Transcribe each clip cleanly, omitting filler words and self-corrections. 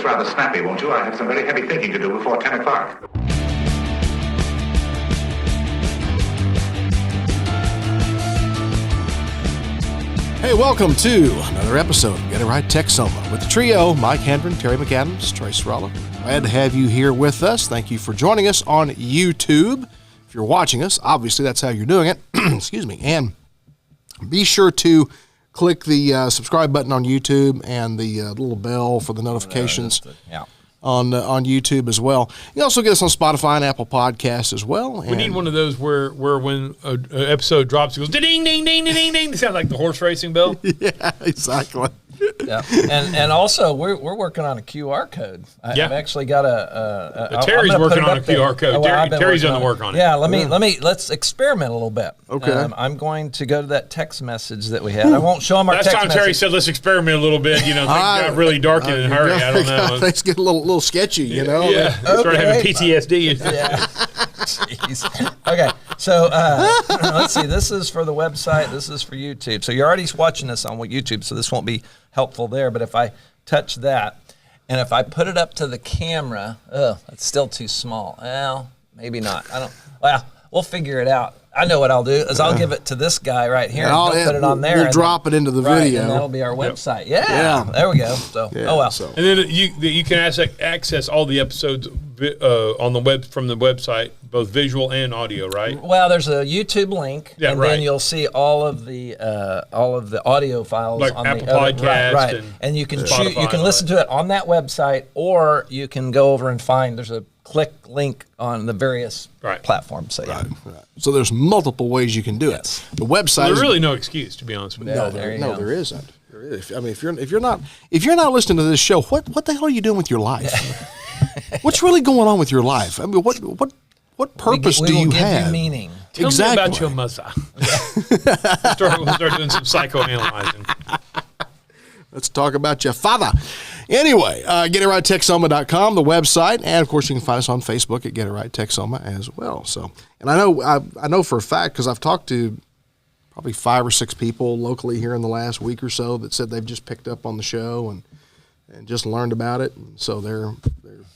this rather snappy, won't you? I have some very heavy thinking to do before 10 o'clock. Hey, welcome to another episode of Get It Right Texoma with the trio, Mike Hendren, Terry McAdams, Trey. Glad to have you here with us. Thank you for joining us on YouTube. If you're watching us, obviously that's how you're doing it. Excuse me. And be sure to click the subscribe button on YouTube and the little bell for the notifications on YouTube as well. You can also get us on Spotify and Apple Podcasts as well. We need one of those where when an episode drops, it goes ding, ding, ding, ding, ding, ding. It sounds like the horse racing bell. Yeah, exactly. Yeah, and also we're working on a QR code. I've actually got Terry's working on a QR code. Terry's on the work on it. Yeah, let's experiment a little bit. Okay. I'm going to go to that text message that we had. I won't show them our Last text time message. Terry said let's experiment a little bit. You know, things got really dark in a hurry. I don't know. Things get a little sketchy, you know. Yeah, start having PTSD. Yeah. Jeez. Okay, so let's see. This is for the website. This is for YouTube. So you're already watching this on YouTube, so this won't be helpful there. But if I touch that, and if I put it up to the camera, it's still too small. Well, maybe not. Well, we'll figure it out. I know what I'll do is I'll give it to this guy right here and he'll put it on there. We'll drop it into the video. And that'll be our website. Yeah. There we go. So, And then you can access all the episodes on the web from the website, both visual and audio, right? Well, there's a YouTube link, then you'll see all of the audio files like on Apple the Podcast, and you can Spotify you can listen to it on that website, or you can go over and find there's a click link on the various platforms. So So there's multiple ways you can do it. The website. There's really no excuse, to be honest with you. No, there isn't. There is. I mean, if you're not listening to this show, what the hell are you doing with your life? What's really going on with your life? I mean, what purpose do you have? Give you meaning. Tell me about your mother. We'll start doing some psychoanalyzing. Let's talk about your father. Anyway, GetItRightTexoma.com, the website, and of course you can find us on Facebook at Get It Right Texoma as well. So, and I know for a fact because I've talked to probably 5 or 6 people locally here in the last week or so that said they've just picked up on the show and just learned about it. And so they're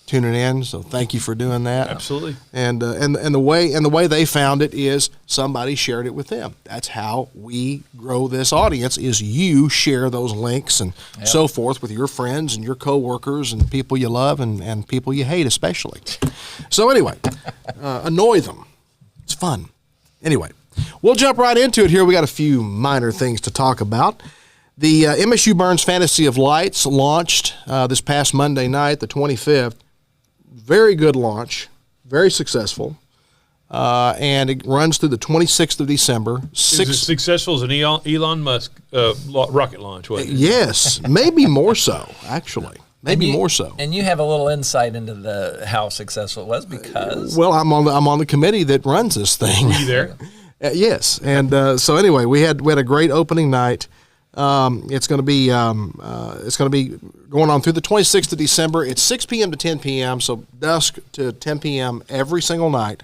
tuning in. So thank you for doing that. Absolutely. And the way they found it is somebody shared it with them. That's how we grow this audience. Is you share those links and so forth with your friends and your coworkers and people you love and people you hate especially. So anyway, annoy them. It's fun. Anyway, we'll jump right into it here. We got a few minor things to talk about. The MSU Burns Fantasy of Lights launched this past Monday night, the 25th. Very good launch, very successful, and it runs through the 26th of December. Is it successful as an Elon Musk rocket launch? Yes, maybe more so, actually. Maybe more so. And you have a little insight into how successful it was because... Well, I'm on the committee that runs this thing. Were you there? Yes, and so anyway, we had a great opening night. It's going to be going on through the 26th of December. It's 6 p.m. to 10 p.m., so dusk to 10 p.m. every single night.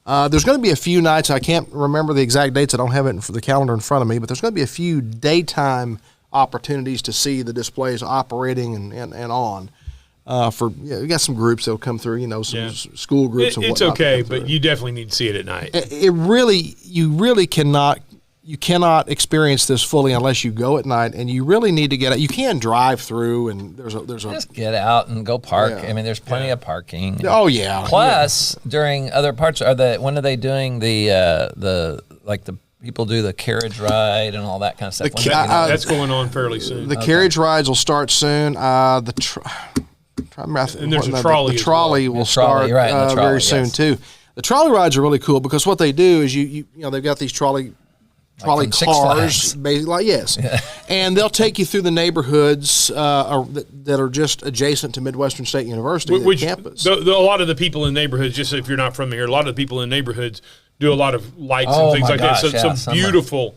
There's going to be a few nights. I can't remember the exact dates. I don't have it for the calendar in front of me, but there's going to be a few daytime opportunities to see the displays operating and on. We got some groups that'll come through, some school groups and whatnot. It's okay, but you definitely need to see it at night. You really cannot. You cannot experience this fully unless you go at night, and you really need to get out. You can drive through, and there's a just get out and go park. Yeah. I mean, there's plenty of parking. Oh yeah. Plus, during other parts, when are they doing the people do the carriage ride and all that kind of stuff? That's going on fairly soon. The carriage rides will start soon. And there's a trolley. The trolley will start very soon too. The trolley rides are really cool because what they do is you they've got these trolley cars, basically, and they'll take you through the neighborhoods that are just adjacent to Midwestern State University campus. A lot of the people in neighborhoods, just if you're not from here, a lot of the people in neighborhoods do a lot of lights and things like that. So some beautiful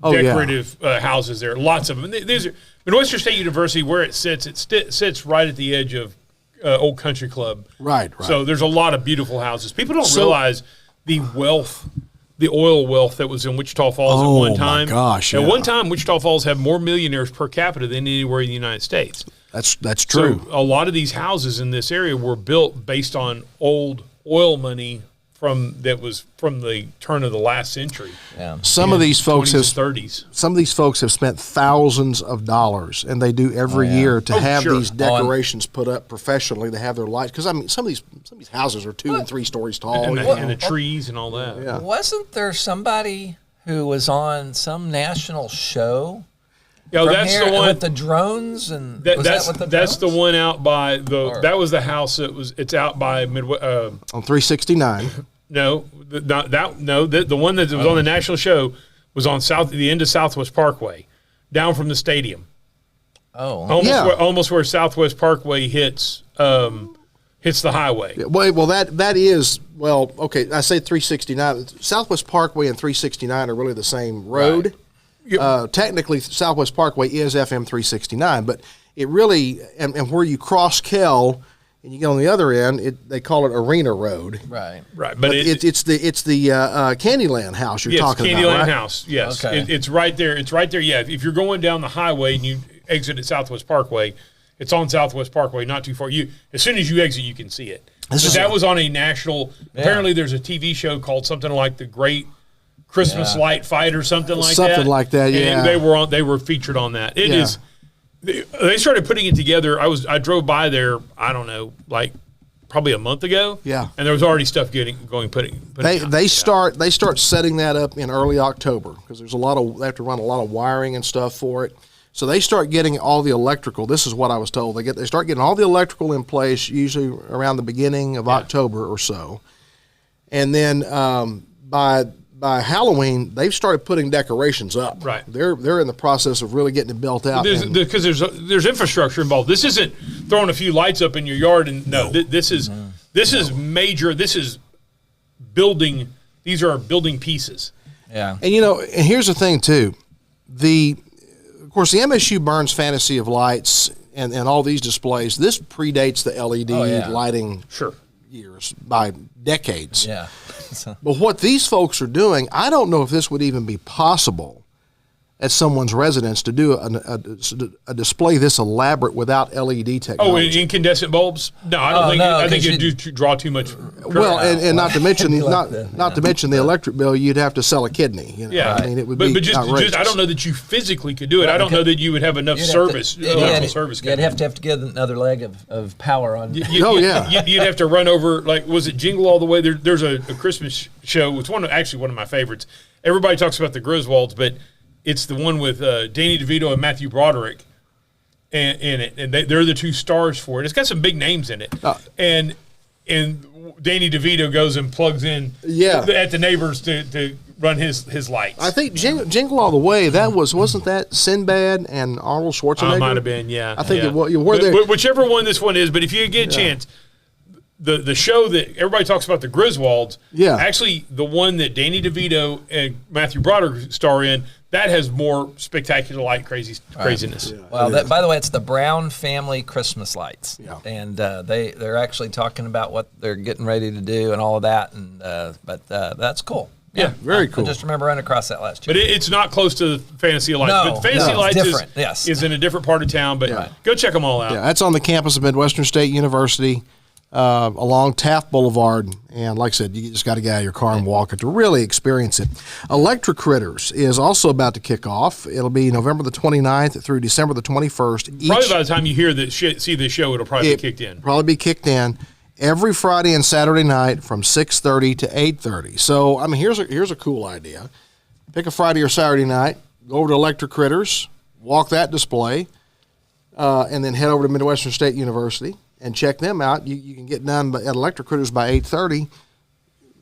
decorative houses there, lots of them. Midwestern State University, where it sits right at the edge of Old Country Club. Right. So there's a lot of beautiful houses. People don't realize the oil wealth that was in Wichita Falls at one time. Oh, my gosh. At one time, Wichita Falls had more millionaires per capita than anywhere in the United States. That's true. So a lot of these houses in this area were built based on old oil money that was from the turn of the last century. Yeah. Some of these folks 30s. Some of these folks have spent thousands of dollars, and they do every year to have these decorations put up professionally. They have their lights, because I mean, some of these houses are 2 and 3 stories tall, and the trees and all that. Yeah. Wasn't there somebody who was on some national show? Yeah, that's the one with the drones, and that's the one out by that was the house. It's out by Midwest on 369. No, the one that was on the national show was on the end of Southwest Parkway, down from the stadium. Oh, almost where Southwest Parkway hits the highway. Yeah, well, that is okay. I say 369. Southwest Parkway and 369 are really the same road. Right. Technically, Southwest Parkway is FM 369, but it really and where you cross Kell and you get on the other end, they call it Arena Road. Right. But it's the Candyland House you're talking about. Candyland House. Yes, okay. It's right there. It's right there. Yeah, if you're going down the highway and you exit at Southwest Parkway, it's on Southwest Parkway, not too far. As soon as you exit, you can see it. That was on a national. Yeah. Apparently, there's a TV show called something like The Great Christmas Light Fight or something like that. Something like that, yeah. And they were featured on that. It is. They started putting it together. I drove by there, I don't know, like probably a month ago. Yeah. And there was already stuff putting They start setting that up in early October, because there's they have to run a lot of wiring and stuff for it. So they start getting all the electrical. This is what I was told. They start getting all the electrical in place usually around the beginning of October or so. And then by Halloween, they've started putting decorations up. Right, they're in the process of really getting it built out. Because there's infrastructure involved. This isn't throwing a few lights up in your yard. And this is major. This is building. These are building pieces. Yeah, and and here's the thing too, of course the MSU Burns Fantasy of Lights and all these displays. This predates the LED lighting. Sure. Years by decades. Yeah. But what these folks are doing, I don't know if this would even be possible at someone's residence to do a display this elaborate without LED technology. Oh, incandescent bulbs? No, I don't think. I think it'd draw too much. Well, and not to mention not to mention the electric bill, you'd have to sell a kidney. Yeah, I mean it would be outrageous. I don't know that you physically could do it. I don't know that you would have enough service. Service. You'd have to get another leg of power on. You'd have to run over. Like, was it Jingle All the Way? There's a Christmas show. It's one of my favorites. Everybody talks about the Griswolds, but it's the one with Danny DeVito and Matthew Broderick in it, and they're the 2 stars for it. It's got some big names in it, and Danny DeVito goes and plugs in at the neighbors to run his lights. I think Jingle All the Way, wasn't that Sinbad and Arnold Schwarzenegger? Might have been, yeah. I think whichever one this one is, but if you get a chance. The show that everybody talks about, the Griswolds, actually the one that Danny DeVito and Matthew Broderick star in, that has more spectacular light craziness. Yeah, well, by the way, it's the Brown Family Christmas Lights, and they're actually talking about what they're getting ready to do and all of that, and but that's cool. Yeah, very cool. I just remember running across that last year. But it's not close to Fantasy of Lights. But Fantasy of Lights is in a different part of town, but go check them all out. Yeah, that's on the campus of Midwestern State University. Along Taft Boulevard, and like I said, you just got to get out of your car and walk it to really experience it. Electric Critters is also about to kick off. It'll be November the 29th through December the 21st. Probably by the time you see this show, it'll probably be kicked in. Probably be kicked in every Friday and Saturday night from 6:30 to 8:30. So, I mean, here's a cool idea. Pick a Friday or Saturday night, go over to Electric Critters, walk that display, and then head over to Midwestern State University and check them out. You can get done at Electric Critters by 8:30.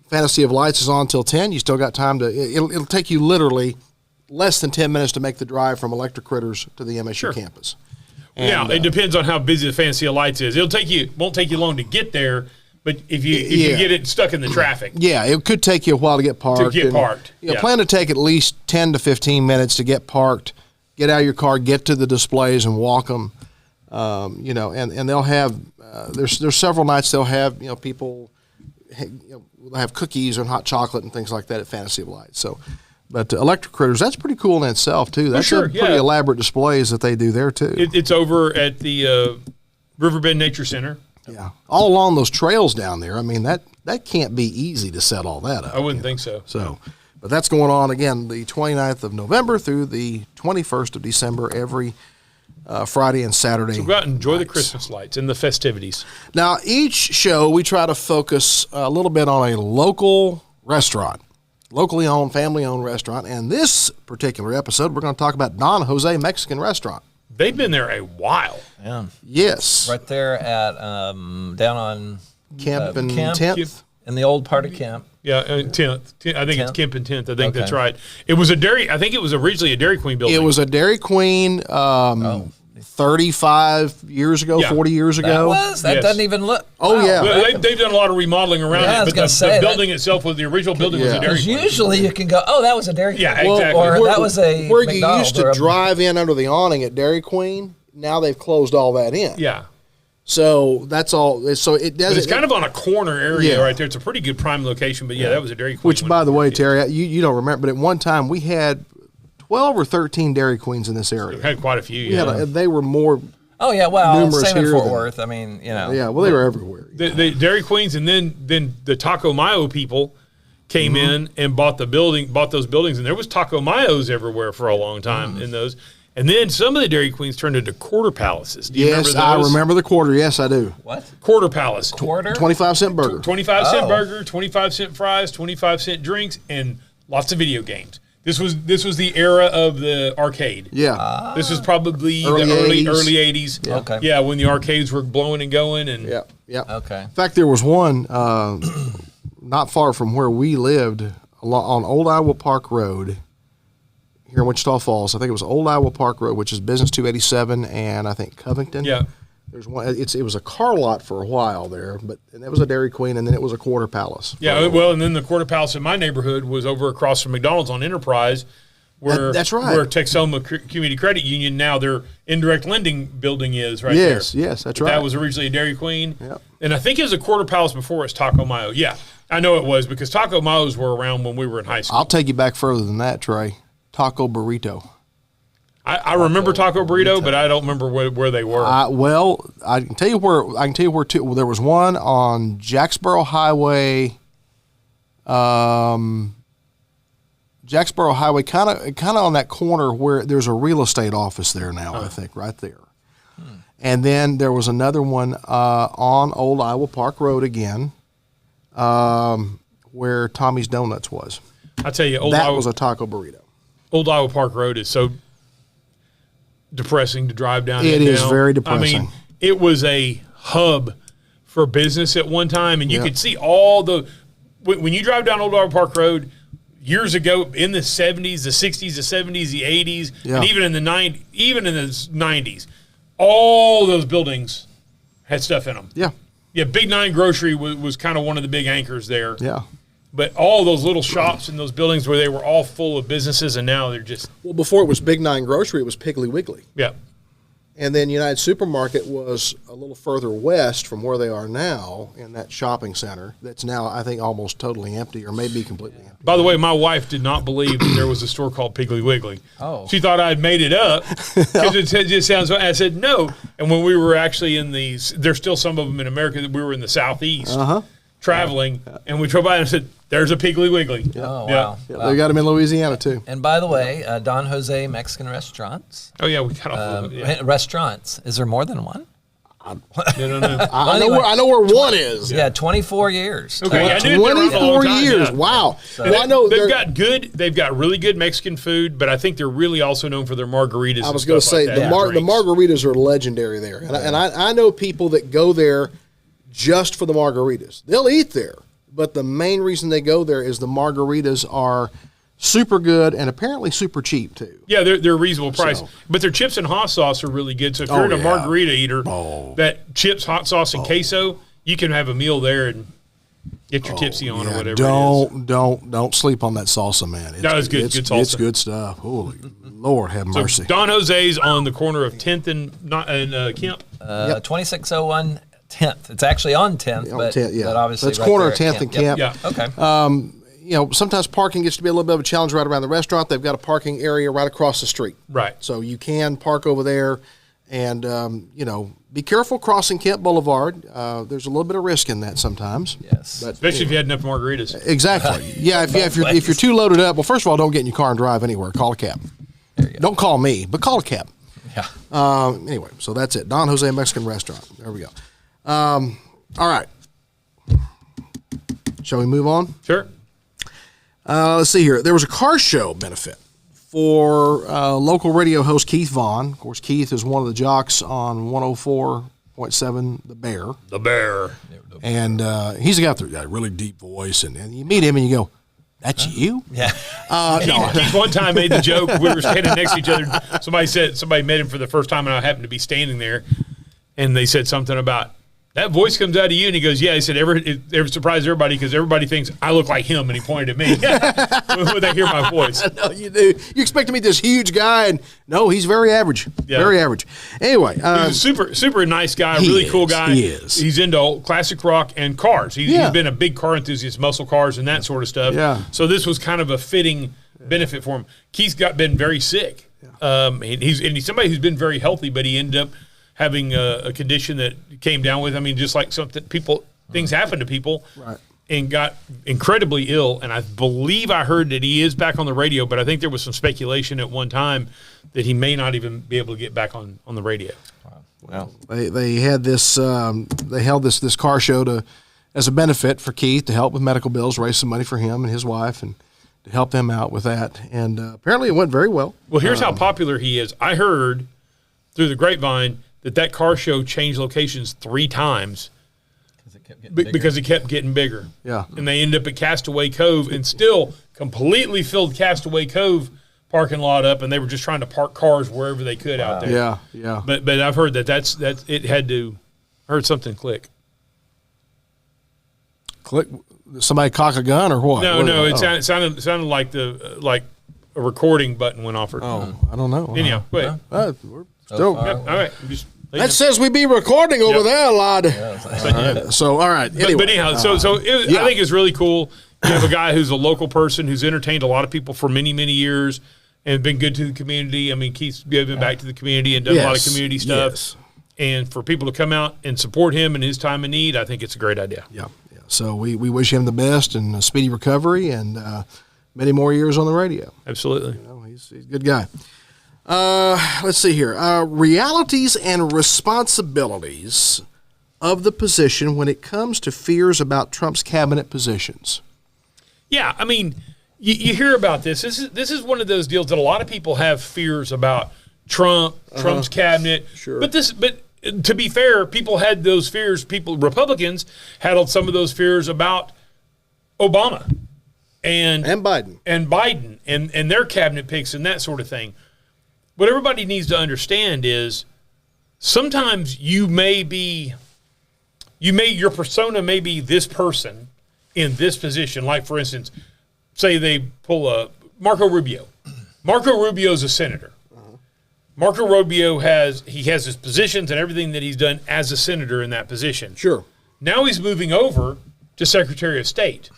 Fantasy of Lights is on till 10. You still got time to. It'll take you literally less than 10 minutes to make the drive from Electric Critters to the MSU campus. And, it depends on how busy the Fantasy of Lights is. Won't take you long to get there, but if you get it stuck in the traffic, it could take you a while to get parked. Plan to take at least 10 to 15 minutes to get parked, get out of your car, get to the displays, and walk them. And they'll have there's several nights they'll have people they'll have cookies and hot chocolate and things like that at Fantasy of Lights. So But Electric Critters, that's pretty cool in itself, too. That's pretty elaborate displays that they do there, too. It's over at the Riverbend Nature Center. Yeah. All along those trails down there. I mean, that can't be easy to set all that up. I wouldn't think so. But that's going on, again, the 29th of November through the 21st of December, every Friday and Saturday. So go out and enjoy the Christmas lights and the festivities. Now, each show, we try to focus a little bit on a local restaurant. Locally owned, family-owned restaurant. And this particular episode, we're going to talk about Don Jose Mexican Restaurant. They've been there a while. Yeah. Yes. Right there at down on Kemp and 10th. In the old part of Kemp. Yeah, 10th. I think it's Kemp and 10th. I think that's right. It was I think it was originally a Dairy Queen building. It was a Dairy Queen 35 years ago, 40 years ago. That doesn't even look. Oh, yeah. Well, they've done a lot of remodeling around it, but the building itself, the original building was a Dairy Queen. Usually you can go, that was a Dairy Queen. Yeah, exactly. Or that was a Where McDonald's you used to drive in under the awning at Dairy Queen, now they've closed all that in. Yeah. So that's all. So it does. But it's kind of on a corner area right there. It's a pretty good prime location. But that was a Dairy Queen. Which, by the way, Terry, you don't remember, but at one time we had 12 or 13 Dairy Queens in this area. We had quite a few. They were more. Oh yeah, well, numerous same in here Fort than- Worth. I mean, Yeah, well, they were everywhere. The Dairy Queens, and then the Taco Mayo people came in and bought those buildings, and there was Taco Mayos everywhere for a long time in those. And then some of the Dairy Queens turned into quarter palaces. Do you remember those? I remember the quarter. Yes, I do. What? Quarter palace. Quarter? 25-cent burger. 25-cent burger, 25-cent fries, 25-cent drinks, and lots of video games. This was the era of the arcade. Yeah. This was probably Early the 80s. early 80s. Yeah. Okay. Yeah, when the arcades were blowing and going. And Yeah. Okay. In fact, there was one not far from where we lived on Old Iowa Park Road here in Wichita Falls. I think it was Old Iowa Park Road, which is Business 287 and I think Covington. Yeah. There's one. It was a car lot for a while there, and that was a Dairy Queen, and then it was a Quarter Palace. Yeah, well, and then the Quarter Palace in my neighborhood was over across from McDonald's on Enterprise, where that's right. Where Texoma Community Credit Union, now their indirect lending building is right there. Yes, that's right. That was originally a Dairy Queen. Yep. And I think it was a Quarter Palace before it's Taco Mayo. Yeah, I know it was because Taco Mayos were around when we were in high school. I'll take you back further than that, Trey. Taco Burrito. I remember Taco Burrito, but I don't remember where they were. Well, I can tell you where. Two. Well, there was one on Jacksboro Highway. Jacksboro Highway, kind of on that corner where there's a real estate office there now. I think right there. And then there was another one on Old Iowa Park Road again, where Tommy's Donuts was. I tell you, that was a Taco Burrito. Old Iowa Park Road is so depressing to drive down. It is very depressing. I mean, it was a hub for business at one time, and you could see all the when you drive down Old Iowa Park Road years ago in the 70s, the 60s, the 70s, the 80s, and even in the 90s, all those buildings had stuff in them. Yeah. Big Nine Grocery was kind of one of the big anchors there. Yeah. But all those little shops in those buildings where they were all full of businesses, and now they're just... Well, before it was Big Nine Grocery, it was Piggly Wiggly. Yeah. And then United Supermarket was a little further west from where they are now in that shopping center that's now, I think, almost totally empty or maybe completely empty. By the way, my wife did not believe that there was a store called Piggly Wiggly. Oh. She thought I'd made it up because it just sounds... I said, no. And when we were actually in there's still some of them in America that we were in the Southeast traveling, and we drove by and I said, there's a Piggly Wiggly. Oh, wow. They got them in Louisiana, too. And by the way, Don Jose Mexican Restaurants. Oh, yeah, we got off of it. Restaurants. Is there more than one? No. I know where one is. Yeah, 24 years. Okay, I knew 24 years. Yeah. Wow. So well, I know they've got really good Mexican food, but I think they're really also known for their margaritas. I was going to say, the margaritas are legendary there. And I know people that go there just for the margaritas. They'll eat there, but the main reason they go there is the margaritas are super good and apparently super cheap too. Yeah, they're a reasonable price, but their chips and hot sauce are really good. So if you're a margarita eater, that chips, hot sauce, and queso, you can have a meal there and get your tipsy on or whatever. Don't sleep on that salsa, man. It's good. Good salsa. It's good stuff. Holy Lord, have mercy. Don Jose's on the corner of 10th and Kemp. 2601 10th. It's actually on 10th, but obviously it's corner of 10th and Kemp. Yeah. Okay. sometimes parking gets to be a little bit of a challenge right around the restaurant. They've got a parking area right across the street. Right. So you can park over there and, be careful crossing Kemp Boulevard. There's a little bit of risk in that sometimes. Yes. But, Especially if you had enough margaritas. Exactly. Yeah, if you're too loaded up, well, first of all, don't get in your car and drive anywhere. Call a cab. There you go. Don't call me, but call a cab. Yeah. Anyway, so that's it. Don Jose Mexican Restaurant. There we go. All right. Shall we move on? Sure. Let's see here. There was a car show benefit for local radio host Keith Vaughn. Of course, Keith is one of the jocks on 104.7 The Bear. The Bear. And he's a guy with a really deep voice. And you meet him and you go, that's you? Yeah. Keith one time made the joke. We were standing next to each other. Somebody met him for the first time, and I happened to be standing there. And they said something about, that voice comes out of you, and he goes, yeah. He said, it surprised everybody because everybody thinks I look like him, and he pointed at me when they hear my voice. No, you do. You expect to meet this huge guy, and no, he's very average. Yeah. Very average. Anyway. He's a super nice guy, really cool guy. He is. He's into classic rock and cars. He's been a big car enthusiast, muscle cars and that sort of stuff. Yeah. So this was kind of a fitting benefit for him. Keith's been very sick. Yeah. He's somebody who's been very healthy, but he ended up having a condition that came down with, just like things happen to people, right, and got incredibly ill. And I believe I heard that he is back on the radio, but I think there was some speculation at one time that he may not even be able to get back on the radio. Wow. Well, they had this, they held this car show as a benefit for Keith to help with medical bills, raise some money for him and his wife, and to help them out with that. And apparently it went very well. Well, here's how popular he is. I heard through the grapevine that car show changed locations 3 times because it kept getting bigger. Yeah. And they ended up at Castaway Cove and still completely filled Castaway Cove parking lot up, and they were just trying to park cars wherever they could out there. Yeah, yeah. But I've heard that's it had to – I heard something click. Click? Somebody cock a gun or what? No, it sounded like like a recording button went off. I don't know. Anyhow, wait. We're still, all right. that says we be recording over there, lad. Yeah. So, all right. Anyway. But anyhow, I think it's really cool. You have a guy who's a local person who's entertained a lot of people for many, many years and been good to the community. Keith's given back to the community and done a lot of community stuff. Yes. And for people to come out and support him in his time of need, I think it's a great idea. Yeah. So we wish him the best and a speedy recovery and many more years on the radio. Absolutely. He's a good guy. Let's see here. Realities and responsibilities of the position when it comes to fears about Trump's cabinet positions. Yeah, you hear about this. This is one of those deals that a lot of people have fears about Trump's cabinet. Sure. But to be fair, people had those fears. Republicans had some of those fears about Obama and Biden and their cabinet picks and that sort of thing. What everybody needs to understand is sometimes your persona may be this person in this position. Like, for instance, say they pull a Marco Rubio. Marco Rubio is a senator. Marco Rubio has his positions and everything that he's done as a senator in that position. Sure. Now he's moving over to Secretary of State.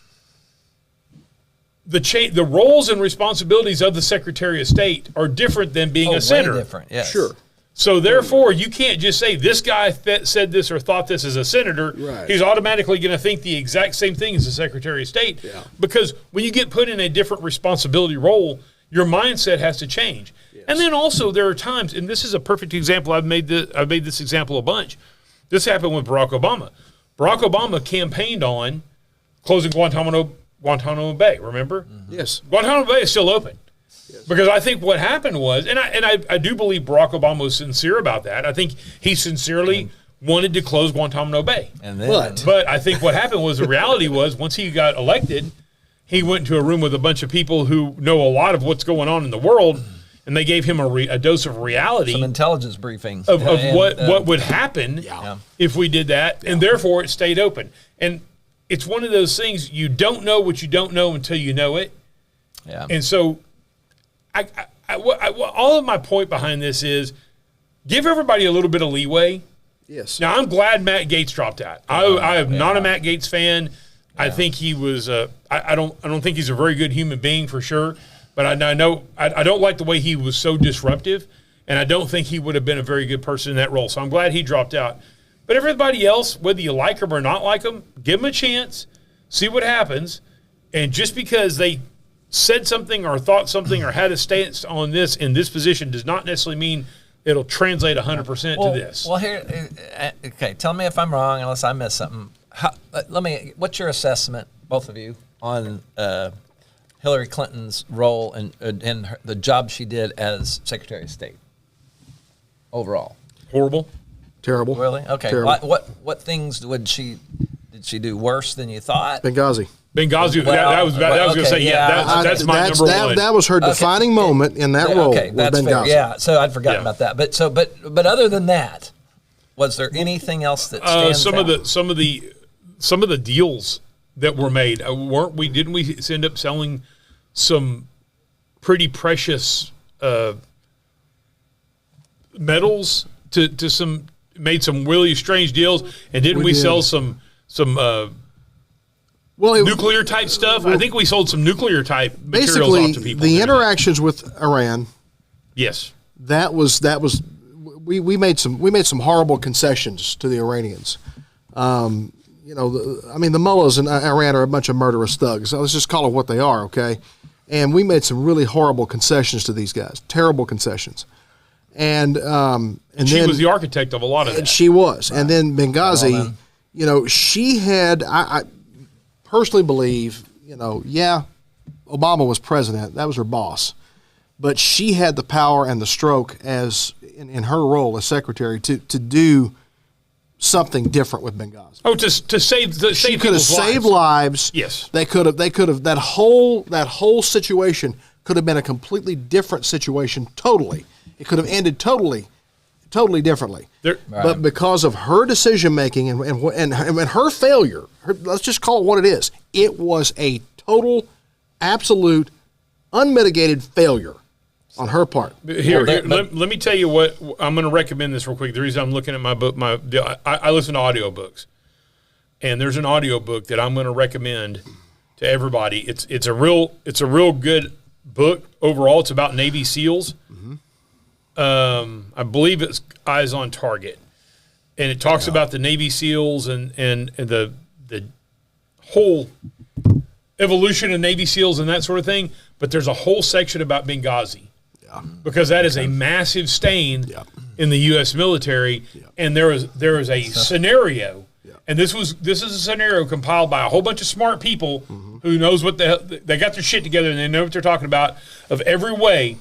The roles and responsibilities of the Secretary of State are different than being a senator. Way different, yes. Sure. So therefore, you can't just say this guy said this or thought this as a senator. Right. He's automatically going to think the exact same thing as the Secretary of State. Yeah. Because when you get put in a different responsibility role, your mindset has to change. Yes. And then also there are times, and this is a perfect example. I've made this example a bunch. This happened with Barack Obama. Barack Obama campaigned on closing Guantanamo Bay, remember? Mm-hmm. Yes. Guantanamo Bay is still open. Yes. Because I think what happened was, and I do believe Barack Obama was sincere about that. I think he sincerely wanted to close Guantanamo Bay. But I think what happened was, the reality was, once he got elected, he went to a room with a bunch of people who know a lot of what's going on in the world, and they gave him a dose of reality. Some intelligence briefing. Of what would happen if we did that, and therefore it stayed open. And it's one of those things, you don't know what you don't know until you know it. Yeah. And so all of my point behind this is give everybody a little bit of leeway. Yes. Now, I'm glad Matt Gaetz dropped out. I am not a Matt Gaetz fan. I think he was. I don't think he's a very good human being for sure. But I know I don't like the way he was so disruptive, and I don't think he would have been a very good person in that role. So I'm glad he dropped out. But everybody else, whether you like him or not like him, give him a chance, see what happens, and just because they said something or thought something or had a stance on this in this position does not necessarily mean it'll translate 100% to this. Well, here, okay, tell me if I'm wrong unless I missed something. What's your assessment, both of you, on Hillary Clinton's role and the job she did as Secretary of State overall? Horrible. Terrible. Really? Okay. Terrible. What things did she do worse than you thought? Benghazi. That was going to say, that's my number one. That was her defining moment in that role. Okay, that's Benghazi. fair. Yeah, so I'd forgotten about that. But other than that, was there anything else that stands out? Some of the deals that were made didn't we end up selling some pretty precious metals to made some really strange deals, and didn't we sell some nuclear type stuff? I think we sold some nuclear type materials off to people. The interactions with Iran. Yes, that was we made some horrible concessions to the Iranians. The mullahs in Iran are a bunch of murderous thugs. So let's just call it what they are, okay? And we made some really horrible concessions to these guys, terrible concessions. And she was the architect of a lot of that. She was. Right. And then Benghazi, she had, I personally believe, Obama was president. That was her boss. But she had the power and the stroke as in her role as secretary to do something different with Benghazi. Oh, to save she could have saved lives. Yes. They could have that whole situation could have been a completely different situation totally. It could have ended totally differently. But because of her decision making and her failure, let's just call it what it is. It was a total, absolute, unmitigated failure on her part. Let me tell you what I'm going to recommend this real quick. The reason I'm looking at my book, I listen to audiobooks, and there's an audiobook that I'm going to recommend to everybody. It's a real good book overall. It's about Navy SEALs. Mm-hmm. I believe it's Eyes on Target, and it talks about the Navy SEALs and the whole evolution of Navy SEALs and that sort of thing. But there's a whole section about Benghazi, because that is a massive stain in the U.S. military, and there is a scenario, and this is a scenario compiled by a whole bunch of smart people who knows what they got their shit together and they know what they're talking about, of every way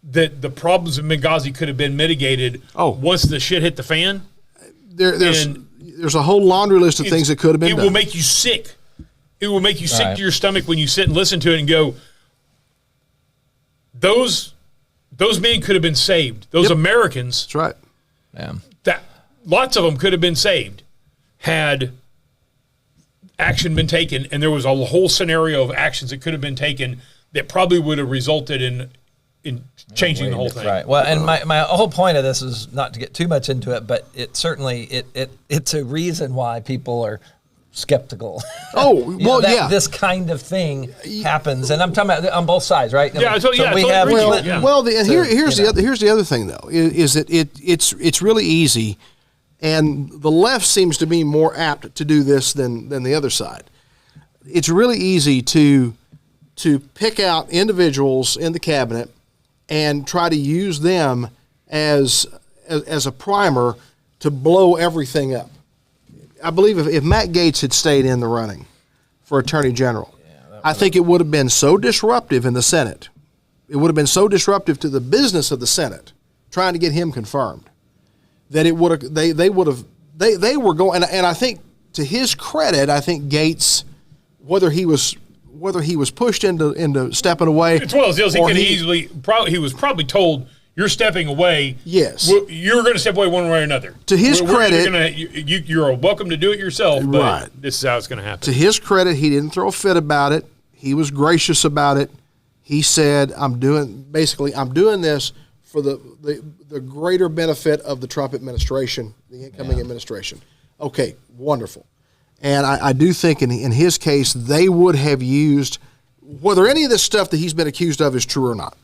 that the problems of Benghazi could have been mitigated once the shit hit the fan. There's a whole laundry list of things that could have been done. It will make you sick. It will make you sick to your stomach when you sit and listen to it and go, those men could have been saved. Those Americans. That's right. Yeah. Lots of them could have been saved had action been taken, and there was a whole scenario of actions that could have been taken that probably would have resulted in changing the whole thing. Right. Well, and my whole point of this is not to get too much into it, but it certainly it's a reason why people are skeptical. This kind of thing happens, and I'm talking about on both sides, right? Here's the other thing though is that it's really easy, and the left seems to be more apt to do this than the other side. It's really easy to pick out individuals in the cabinet and try to use them as a primer to blow everything up. I believe if Matt Gaetz had stayed in the running for Attorney General, I think it would have been so disruptive in the Senate. It would have been so disruptive to the business of the Senate trying to get him confirmed that it would have they were going, and I think to his credit, I think Gaetz, whether he was pushed into stepping away, it's one of those deals he was probably told, you're stepping away. Yes. You're going to step away one way or another. To his credit, you're welcome to do it yourself, but this is how it's going to happen. To his credit, he didn't throw a fit about it. He was gracious about it. He said, I'm doing this for the greater benefit of the Trump administration, the incoming administration. Okay, wonderful. And I do think in his case, they would have used, whether any of this stuff that he's been accused of is true or not.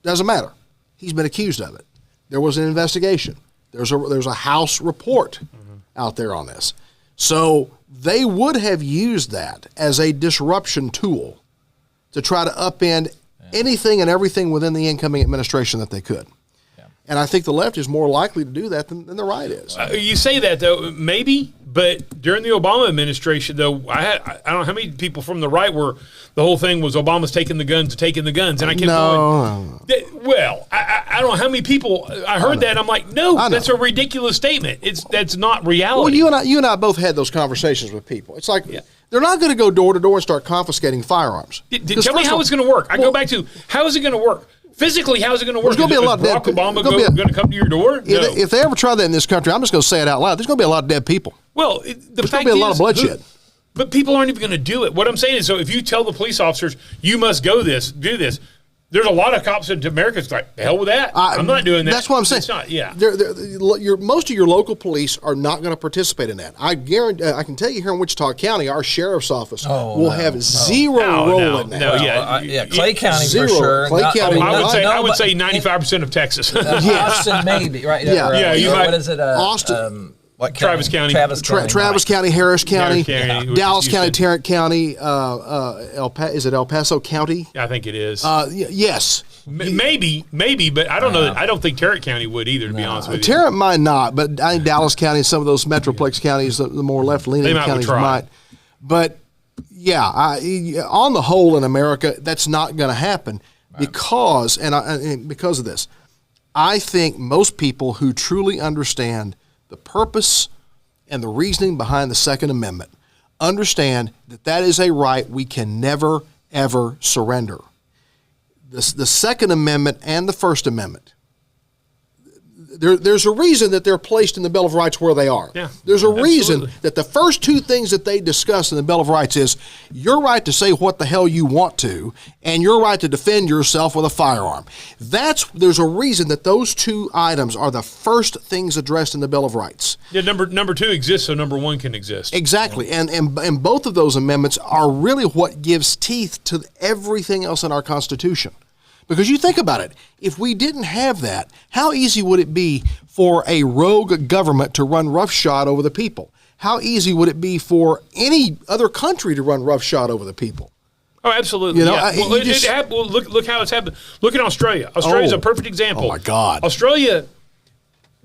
Doesn't matter. He's been accused of it. There was an investigation. There's a House report out there on this. So they would have used that as a disruption tool to try to upend anything and everything within the incoming administration that they could. And I think the left is more likely to do that than the right is. You say that, though, maybe, but during the Obama administration, though, I don't know how many people from the right were, the whole thing was Obama's taking the guns, and I kept going. Well, I don't know how many people, I heard that, and I'm like, no, that's a ridiculous statement. That's not reality. Well, you and I both had those conversations with people. It's like, they're not going to go door to door and start confiscating firearms. Tell me how it's going to work. I go back to, how is it going to work? Physically, how's it going to work? There's going to be a lot of dead people. Barack Obama going to come to your door? No. If they ever try that in this country, I'm just going to say it out loud. There's going to be a lot of dead people. Well, there's going to be a lot of bloodshed. But people aren't even going to do it. What I'm saying is, so if you tell the police officers, you must do this, there's a lot of cops in America that's like, the hell with that. I'm not doing that. That's what I'm saying. It's not, most of your local police are not going to participate in that. I guarantee. I can tell you here in Wichita County, our sheriff's office will have zero role in that. Clay County zero. For sure. Clay County. I would say 95% of Texas. Austin, maybe, right? What is it? Austin. What Travis County. Travis County, Harris County, Dallas County, Tarrant County, is it El Paso County? I think it is. Yes. Maybe, but I don't know. I don't think Tarrant County would either, to be honest with you. Tarrant might not, but I think Dallas County and some of those Metroplex counties, the more left-leaning counties might. But, on the whole in America, that's not going to happen because of this. I think most people who truly understand the purpose and the reasoning behind the Second Amendment understand that is a right we can never, ever surrender. The Second Amendment and the First Amendment, there's a reason that they're placed in the Bill of Rights where they are. Yeah, there's a reason that the first two things that they discuss in the Bill of Rights is your right to say what the hell you want to and your right to defend yourself with a firearm. There's a reason that those two items are the first things addressed in the Bill of Rights. Yeah, number two exists, so number one can exist. Exactly, and both of those amendments are really what gives teeth to everything else in our Constitution. Because you think about it, if we didn't have that, how easy would it be for a rogue government to run roughshod over the people? How easy would it be for any other country to run roughshod over the people? Oh, absolutely. Look how it's happened. Look at Australia. Australia's a perfect example. Oh, my God. Australia,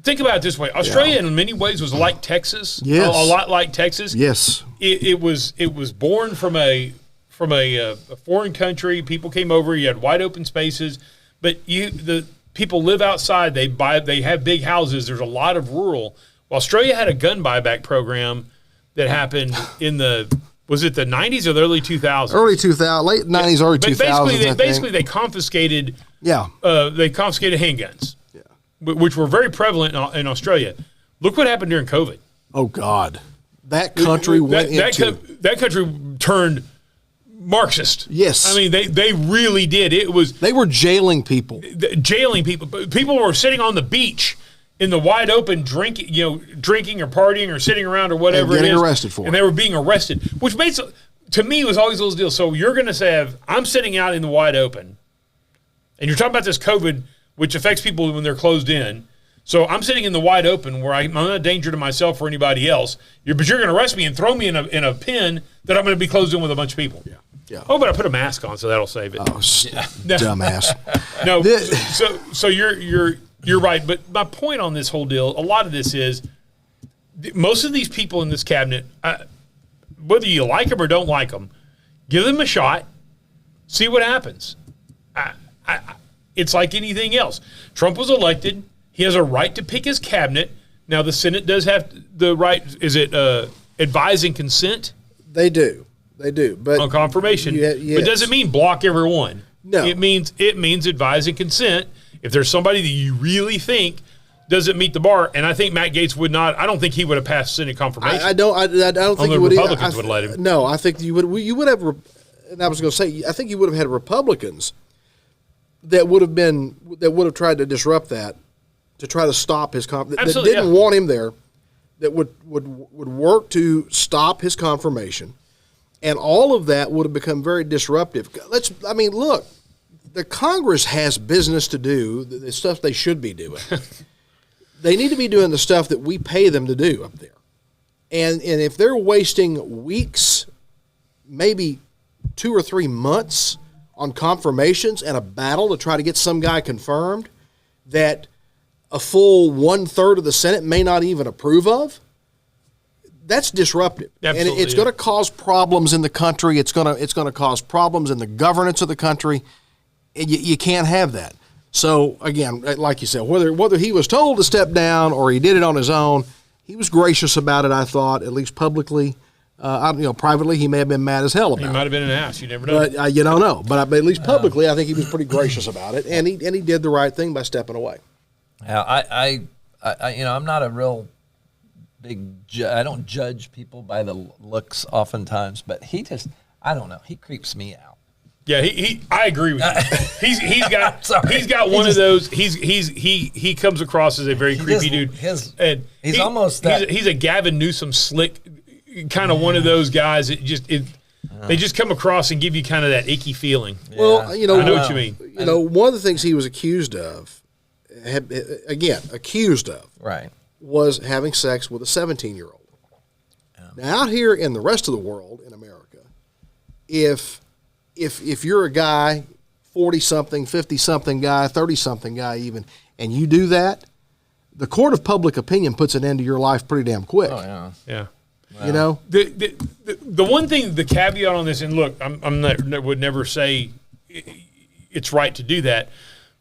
think about it this way. Australia, in many ways, was like Texas. Yes. A lot like Texas. Yes. It was born from a foreign country. People came over. You had wide open spaces, but the people live outside. They have big houses. There's a lot of rural. Well, Australia had a gun buyback program that happened in was it the 90s or the early 2000s? Early 2000s, late 90s, early 2000s. Basically, they confiscated. They confiscated handguns, which were very prevalent in Australia. Look what happened during COVID. Oh God, that country that country turned Marxist. Yes. I mean, they really did. They were jailing people. People were sitting on the beach in the wide open drinking or partying or sitting around or whatever and getting it is. Arrested for it. And they were being arrested, which made, to me, was always those deals. So you're going to say, I'm sitting out in the wide open, and you're talking about this COVID, which affects people when they're closed in. So I'm sitting in the wide open where I'm not a danger to myself or anybody else. But you're going to arrest me and throw me in a pen that I'm going to be closed in with a bunch of people. Yeah. Oh, but I put a mask on, so that'll save it. Oh, dumbass. No, so you're right. But my point on this whole deal, a lot of this is most of these people in this cabinet, whether you like them or don't like them, give them a shot, see what happens. It's like anything else. Trump was elected. He has a right to pick his cabinet. Now, the Senate does have the right. Is it advise and consent? They do. But on confirmation. Yes. But it doesn't mean block everyone. No. It means advise and consent. If there's somebody that you really think doesn't meet the bar, and I think Matt Gaetz would not. I don't think he would have passed Senate confirmation. I don't think he would. Republicans would have let him. No, I think you would. You would have. And I was going to say, I think you would have had Republicans that would have tried to disrupt that. To try to stop his that didn't want him there, that would work to stop his confirmation, and all of that would have become very disruptive. Look, the Congress has business to do, the stuff they should be doing. They need to be doing the stuff that we pay them to do up there. And if they're wasting weeks, maybe 2 or 3 months on confirmations and a battle to try to get some guy confirmed that a full 1/3 of the Senate may not even approve of, that's disruptive. Absolutely, and it's going to cause problems in the country. It's going to cause problems in the governance of the country. And you can't have that. So again, like you said, whether he was told to step down or he did it on his own, he was gracious about it. I thought, at least publicly. Privately, he may have been mad as hell about it. He might have been an ass. You never know. But you don't know. But at least publicly, I think he was pretty gracious about it, and he did the right thing by stepping away. Yeah, I I'm not a real big. I don't judge people by the looks oftentimes, but I don't know. He creeps me out. Yeah, I agree with you. He's got one of those. He comes across as a very creepy dude. He's a Gavin Newsom slick kind of one of those guys. They just come across and give you kind of that icky feeling. Yeah. Well, I know what you mean. One of the things he was accused of, right, was having sex with a 17-year-old. Yeah. Now, out here in the rest of the world, in America, if you're a guy, 40-something, 50-something guy, 30-something guy even, and you do that, the court of public opinion puts an end to your life pretty damn quick. Oh, yeah. Yeah. Wow. You know? The one thing, the caveat on this, and look, would never say it's right to do that,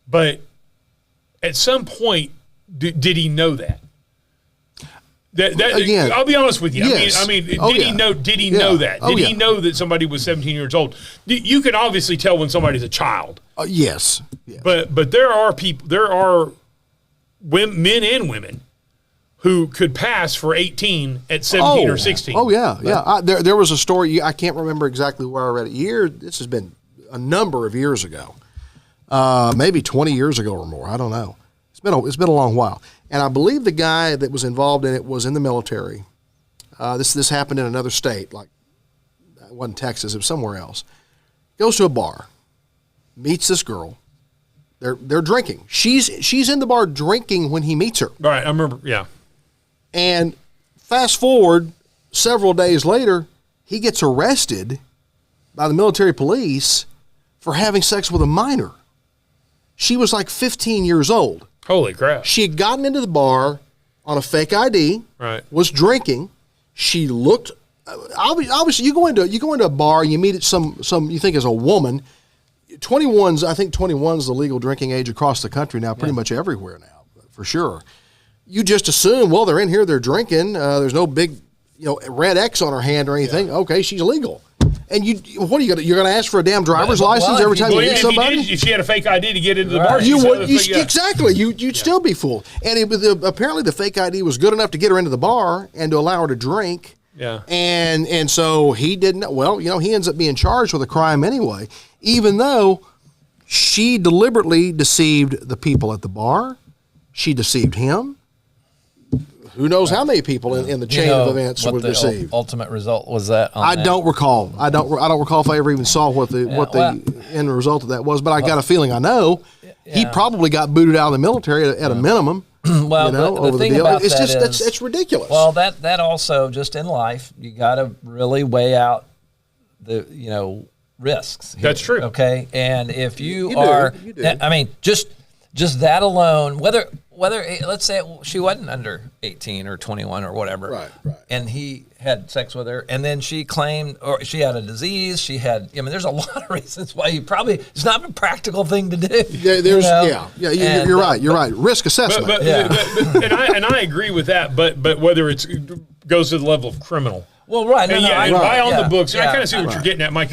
but at some point, did he know that? Again, I'll be honest with you. Yes. Did he know that? Did he know that somebody was 17 years old? You can obviously tell when somebody's a child. Yes. But there are men and women who could pass for 18 at 17 or 16. Oh, yeah. There was a story, I can't remember exactly where I read it. This has been a number of years ago, maybe 20 years ago or more. I don't know. It's been a long while. And I believe the guy that was involved in it was in the military. This happened in another state, like it wasn't Texas, it was somewhere else. Goes to a bar, meets this girl. They're drinking. She's in the bar drinking when he meets her. Right, I remember, yeah. And fast forward several days later, he gets arrested by the military police for having sex with a minor. She was like 15 years old. Holy crap. She had gotten into the bar on a fake ID, right, was drinking. She looked, obviously you go into a bar and you meet some you think is a woman. 21's, I think 21's the legal drinking age across the country now, pretty much everywhere now, for sure. You just assume, well, they're in here, they're drinking. There's no big, red X on her hand or anything. Yeah. Okay, she's legal. And what are you you're going to ask for a damn driver's license every time you meet somebody? If she had a fake ID to get into the bar, exactly. You'd still be fooled. And apparently the fake ID was good enough to get her into the bar and to allow her to drink. Yeah. And so he didn't. Well, he ends up being charged with a crime anyway, even though she deliberately deceived the people at the bar. She deceived him. Who knows how many people in the chain of events were deceived? Ultimate result was that? I don't recall. I don't recall if I ever even saw what the end result of that was. But I got a feeling I know. Yeah. He probably got booted out of the military at a minimum. Well, the thing about it's ridiculous. Well, that also, just in life, you got to really weigh out the risks. That's true. Okay, and if you do. I mean, just that alone, whether let's say she wasn't under 18 or 21 or whatever, right, and he had sex with her, and then she claimed, or she had a disease, there's a lot of reasons why it's not a practical thing to do. Yeah, you're right. Risk assessment. And I agree with that, but whether it goes to the level of criminal. Well, right. By on the books, and I kind of see what you're getting at, Mike.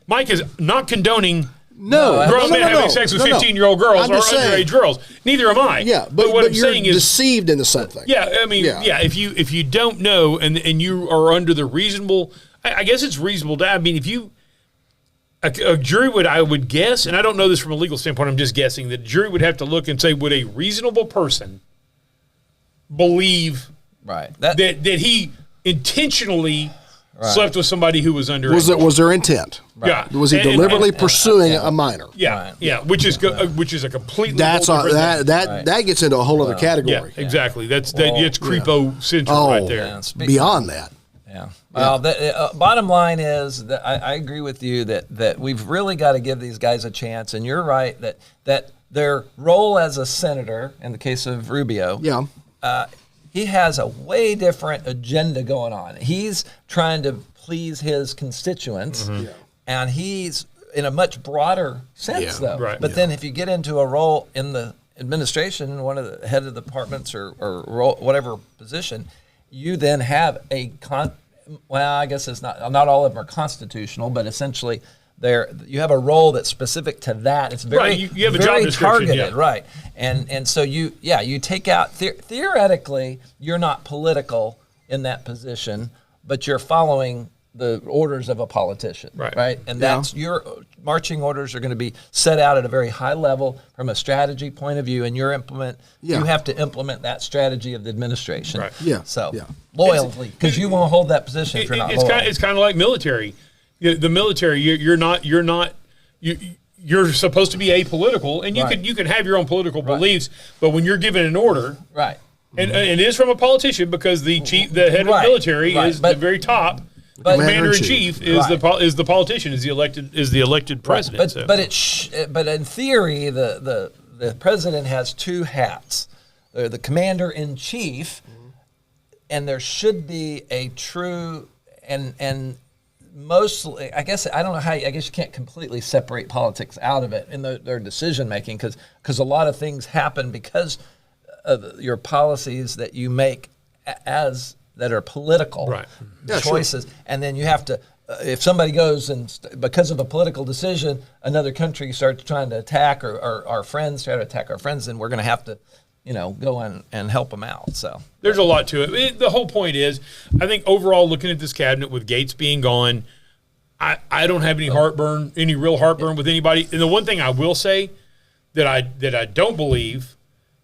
Mike is not condoning grown men having sex with 15-year-old girls or underage girls. Neither am I. Yeah, but what I'm saying is deceived into something. Yeah, I mean, if you don't know and you are under the reasonable, I guess it's reasonable to. I mean, if you a jury I would guess, and I don't know this from a legal standpoint. I'm just guessing that a jury would have to look and say, would a reasonable person believe Right. That he intentionally slept with somebody who was underage. Was there intent? Right. Yeah. Was he deliberately pursuing a minor? Yeah. Right. Yeah. Which is a completely that gets into a whole other category. Yeah. Exactly. That's creepo syndrome right there. Yeah, beyond that. Yeah. Well, the bottom line is that I agree with you that we've really got to give these guys a chance. And you're right that their role as a senator, in the case of Rubio, he has a way different agenda going on. He's trying to please his constituents, and he's in a much broader sense, though. Right. But then if you get into a role in the administration, one of the head of the departments or role, whatever position, you then have well, I guess it's not all of them are constitutional, but essentially you have a role that's specific to that. It's very, you have a job description, targeted, right? And so you take out theoretically you're not political in that position, but you're following the orders of a politician, right? And that's your marching orders are going to be set out at a very high level from a strategy point of view, and you have to implement that strategy of the administration. Right. Yeah. So loyally, because you won't hold that position if you're not loyal. It's kind of like military. The military, you're supposed to be apolitical, and you can have your own political beliefs, but when you're given an order, right, and it is from a politician because the head of the military is the very top. But commander-in-chief is the politician, is the elected president. But in theory, the president has two hats: the commander-in-chief, and there should be a true and mostly, I guess I don't know how. I guess you can't completely separate politics out of it in their decision making because a lot of things happen because of your policies that you make that are political choices, and then you have to. If somebody goes and because of a political decision, another country starts trying to attack, or our friends try to attack our friends, then we're going to have to, go in and help them out. So there's a lot to it. The whole point is, I think overall, looking at this cabinet with Gaetz being gone, I don't have any real heartburn with anybody. And the one thing I will say that I don't believe.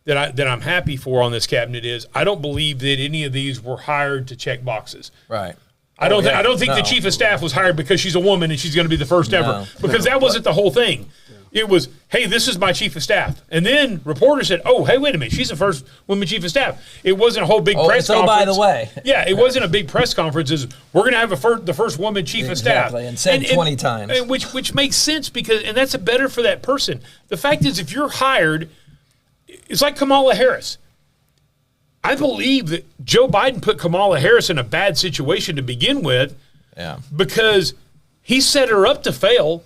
That I'm happy for on this cabinet is I don't believe that any of these were hired to check boxes. Right. I don't think the chief of staff was hired because she's a woman and she's going to be the first ever. Because that wasn't the whole thing. Yeah. It was, hey, this is my chief of staff. And then reporters said, oh, hey, wait a minute, she's the first woman chief of staff. It wasn't a whole big press conference. By the way. Yeah, it wasn't a big press conference. We're going to have the first woman chief of staff. Exactly, and said 20 times. And which makes sense and that's better for that person. The fact is, if you're hired, it's like Kamala Harris. I believe that Joe Biden put Kamala Harris in a bad situation to begin with because he set her up to fail.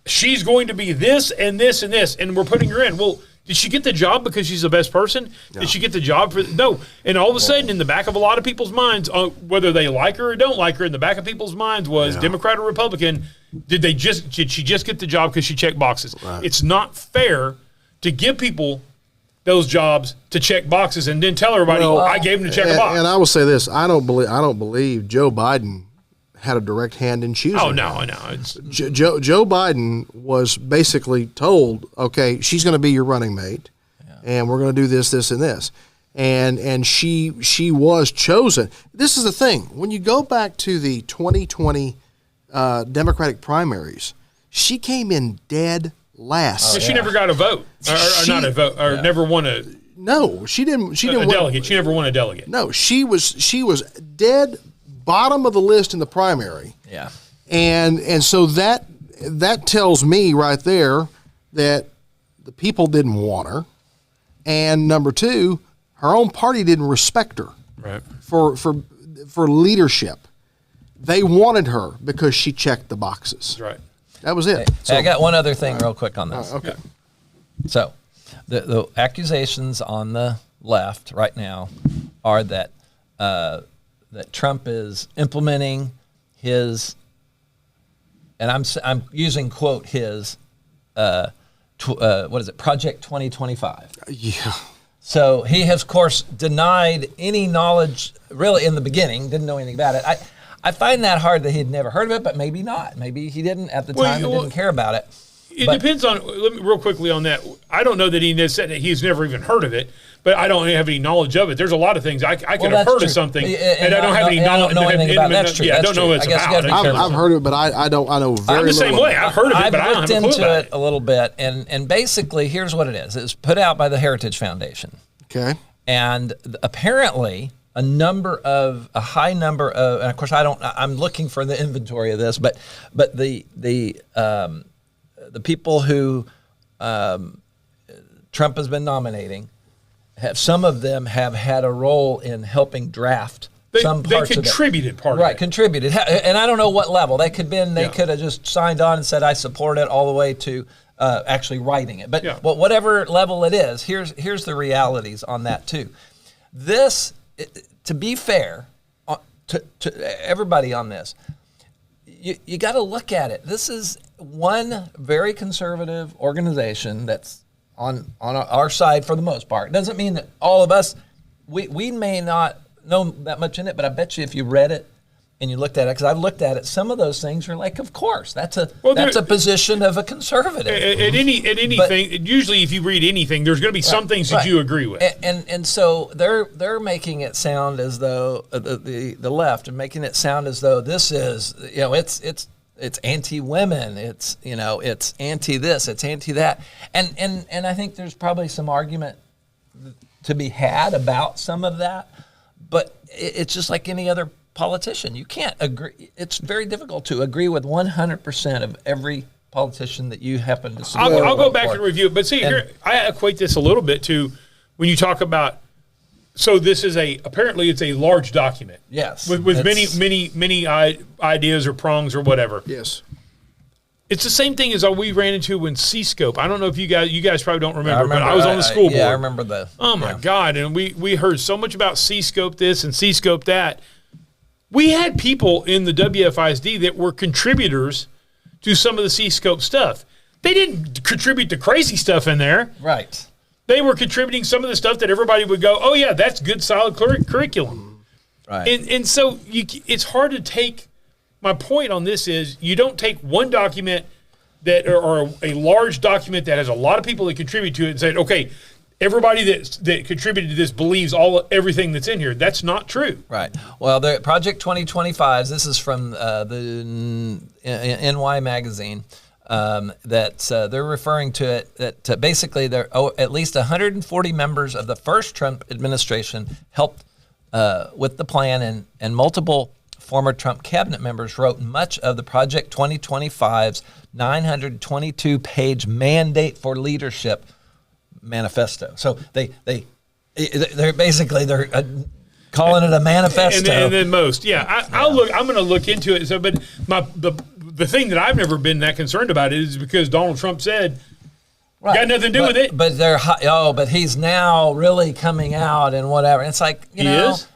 She's going to be this and this and this, and we're putting her in. Well, did she get the job because she's the best person? No. Did she get the job for – no. And all of a sudden, in the back of a lot of people's minds, whether they like her or don't like her, in the back of people's minds was Democrat or Republican, did she just get the job because she checked boxes? Right. It's not fair to give people – those jobs to check boxes and then tell everybody I gave them to check a box. And I will say this: I don't believe Joe Biden had a direct hand in choosing. Oh no. Joe Biden was basically told, okay, she's going to be your running mate, and we're going to do this, and this, and she was chosen. This is the thing: when you go back to the 2020 Democratic primaries, she came in dead last. She never got a vote, or not a vote, or never won a. No, she didn't. She didn't. Delegate. She never won a delegate. No, she was dead bottom of the list in the primary. Yeah, and so that tells me right there that the people didn't want her, and number two, her own party didn't respect her. Right. For leadership, they wanted her because she checked the boxes. That's right. That was it. Hey, I got one other thing real quick on this. Okay. So the accusations on the left right now are that Trump is implementing his, and I'm using quote his, what is it, Project 2025. Yeah. So he has, of course, denied any knowledge, really, in the beginning, didn't know anything about it. I find that hard that he'd never heard of it, but maybe not. Maybe he didn't at the time and didn't care about it. It depends on, real quickly on that. I don't know that he said that he's never even heard of it, but I don't have any knowledge of it. There's a lot of things I could have heard of something, and I don't have any knowledge. I don't know anything about it. That's true. Yeah, I don't know what it's about. I've heard of it, but I know very little. I'm the same way. I've heard of it, but I don't have a clue about it. I've looked into it a little bit, and basically, here's what it is. It's put out by the Heritage Foundation. Okay. And apparently, a high number of, and of course, I'm looking for the inventory of this, but the people who Trump has been nominating, some of them have had a role in helping draft some parts of it. They contributed part of it. Right, contributed. And I don't know what level. They could have just signed on and said, I support it, all the way to actually writing it. But whatever level it is, here's the realities on that too. This, to be fair to everybody on this, you got to look at it. This is one very conservative organization that's on our side for the most part. It doesn't mean that all of us, we may not know that much in it, but I bet you if you read it and you looked at it, because I've looked at it, some of those things are like, of course, that's a position of a conservative. At anything, usually if you read anything, there's going to be some things that you agree with. And so they're making it sound as though the left are making it sound as though this is, it's anti-women, it's anti this, it's anti that, and I think there's probably some argument to be had about some of that, but it's just like any other politician. You can't agree. It's very difficult to agree with 100% of every politician that you happen to see. I'll go back and review it, but see, here I equate this a little bit to when you talk about. So this is apparently it's a large document. Yes. With many ideas or prongs or whatever. Yes. It's the same thing as we ran into when C-Scope. I don't know if you guys probably don't remember, but I was on the school board. Yeah, I remember that. Oh my God. And we heard so much about C-Scope this and C-Scope that. We had people in the WFISD that were contributors to some of the C-Scope stuff. They didn't contribute the crazy stuff in there. Right. They were contributing some of the stuff that everybody would go, oh, yeah, that's good, solid curriculum. Right. And so it's hard to take – my point on this is you don't take one document or a large document that has a lot of people that contribute to it and say, okay, everybody that contributed to this believes everything that's in here. That's not true. Right. Well, the Project 2025, this is from the NY magazine. That they're referring to it that basically at least 140 members of the first Trump administration helped with the plan, and multiple former Trump cabinet members wrote much of the Project 2025's 922-page mandate for leadership manifesto. So they're basically calling it a manifesto. And then most, I'm going to look into it. So, but the thing that I've never been that concerned about is because Donald Trump said, got nothing to do with it. But but he's now really coming out and whatever. It's like, he is?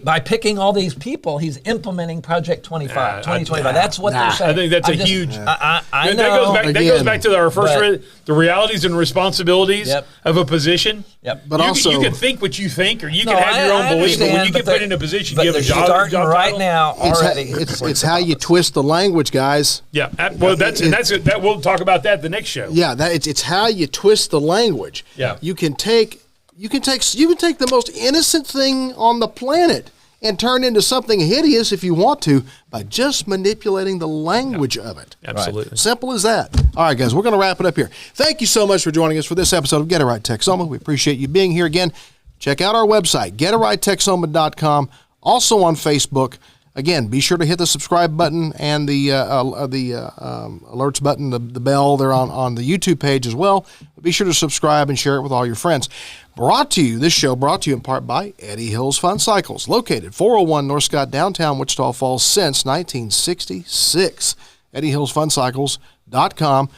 By picking all these people, he's implementing Project 2025. That's what they're saying. I think that's huge. I know. That goes back to our first the realities and responsibilities of a position. Yep. But you can think what you think, or you can have your own belief. But when you get put in a position, you have a job right title. now already. It's how you twist the language, guys. Yeah. Well, that we'll talk about that the next show. Yeah. It's how you twist the language. Yeah. You can take the most innocent thing on the planet and turn into something hideous if you want to by just manipulating the language of it. Absolutely. Right. Simple as that. All right, guys, we're going to wrap it up here. Thank you so much for joining us for this episode of Get It Right Texoma. We appreciate you being here again. Check out our website, getrighttexoma.com. Also on Facebook. Again, be sure to hit the subscribe button and the alerts button, the bell there on the YouTube page as well. Be sure to subscribe and share it with all your friends. This show brought to you in part by Eddie Hills Fun Cycles, located 401 North Scott, downtown Wichita Falls since 1966. EddieHillsFunCycles.com.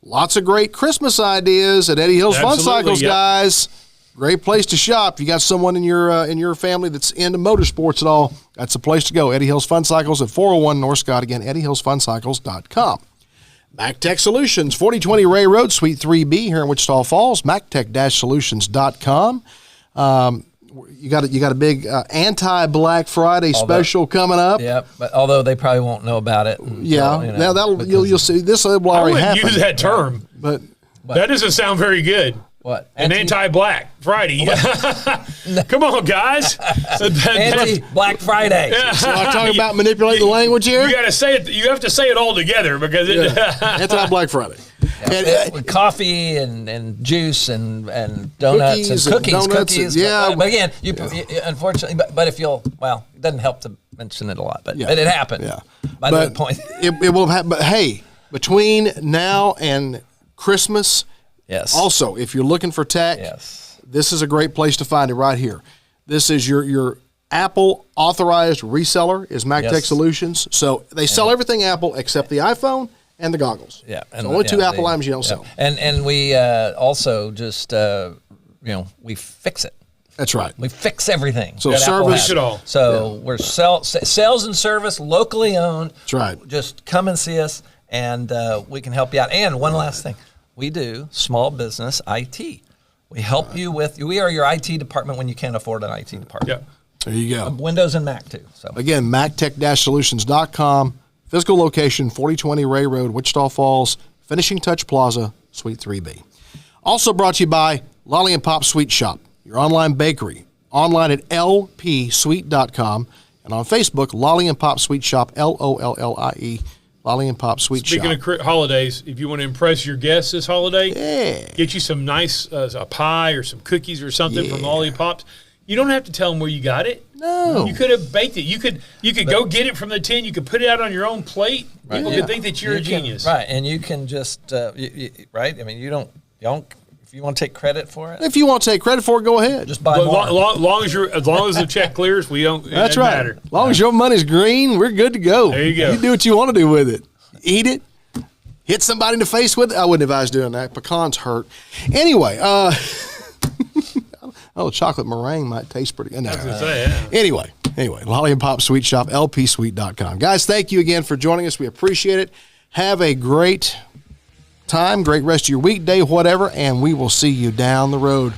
Lots of great Christmas ideas at Eddie Hills Fun Cycles, guys. Great place to shop. If you got someone in your family that's into motorsports at all, that's the place to go. Eddie Hills Fun Cycles at 401 North Scott. Again, EddieHillsFunCycles.com. MacTech Solutions, 4020 Ray Road, Suite 3B here in Wichita Falls. MacTech-Solutions.com. You got a big anti-Black Friday special coming up. Yep, but although they probably won't know about it. You'll see. This will already happen. Use that term, but that doesn't sound very good. What? An anti-Black Friday. Come on, guys. Anti-Black Friday. Yeah. So I talk about manipulating the language here. You got to say it. You have to say it all together because Anti-Black Friday. With coffee and juice and donuts and cookies. Yeah. But again, you unfortunately, but if you'll, it doesn't help to mention it a lot, but it happened. Yeah. By that point. it will happen. But hey, between now and Christmas, yes. Also, if you're looking for tech, this is a great place to find it right here. This is your Apple authorized reseller is Mac Tech Solutions. So they sell everything Apple except the iPhone and the goggles. Yeah, and so only two Apple items you don't sell. And we also just we fix it. That's right. We fix everything. So service it all. So we're sales and service, locally owned. That's right. Just come and see us, and we can help you out. And one last thing, we do small business IT. We help you with. We are your IT department when you can't afford an IT department. Yeah. There you go. Windows and Mac too. So again, MacTech-Solutions.com. Physical location, 4020 Ray Road, Wichita Falls, Finishing Touch Plaza, Suite 3B. Also brought to you by Lolly and Pop Sweet Shop, your online bakery. Online at lpsweet.com. And on Facebook, Lolly and Pop Sweet Shop, Lollie, Lolly and Pop Sweet Shop. Speaking of holidays, if you want to impress your guests this holiday, get you some nice a pie or some cookies or something from Lolly and Pops. You don't have to tell them where you got it. No. You could have baked it. You could go get it from the tin. You could put it out on your own plate. Right. People could think that you're a genius. Right, and you can just, right? I mean, you don't, if you want to take credit for it. If you want to take credit for it, go ahead. Just buy more. Long as the check clears, we don't. That's right. Matter. As long as your money's green, we're good to go. There you go. You do what you want to do with it. Eat it. Hit somebody in the face with it. I wouldn't advise doing that. Pecans hurt. Anyway, chocolate meringue might taste pretty good. I was going to say, yeah. Anyway, Lolly and Pop Sweet Shop, lpsweet.com. Guys, thank you again for joining us. We appreciate it. Have a great time, great rest of your weekday, whatever, and we will see you down the road.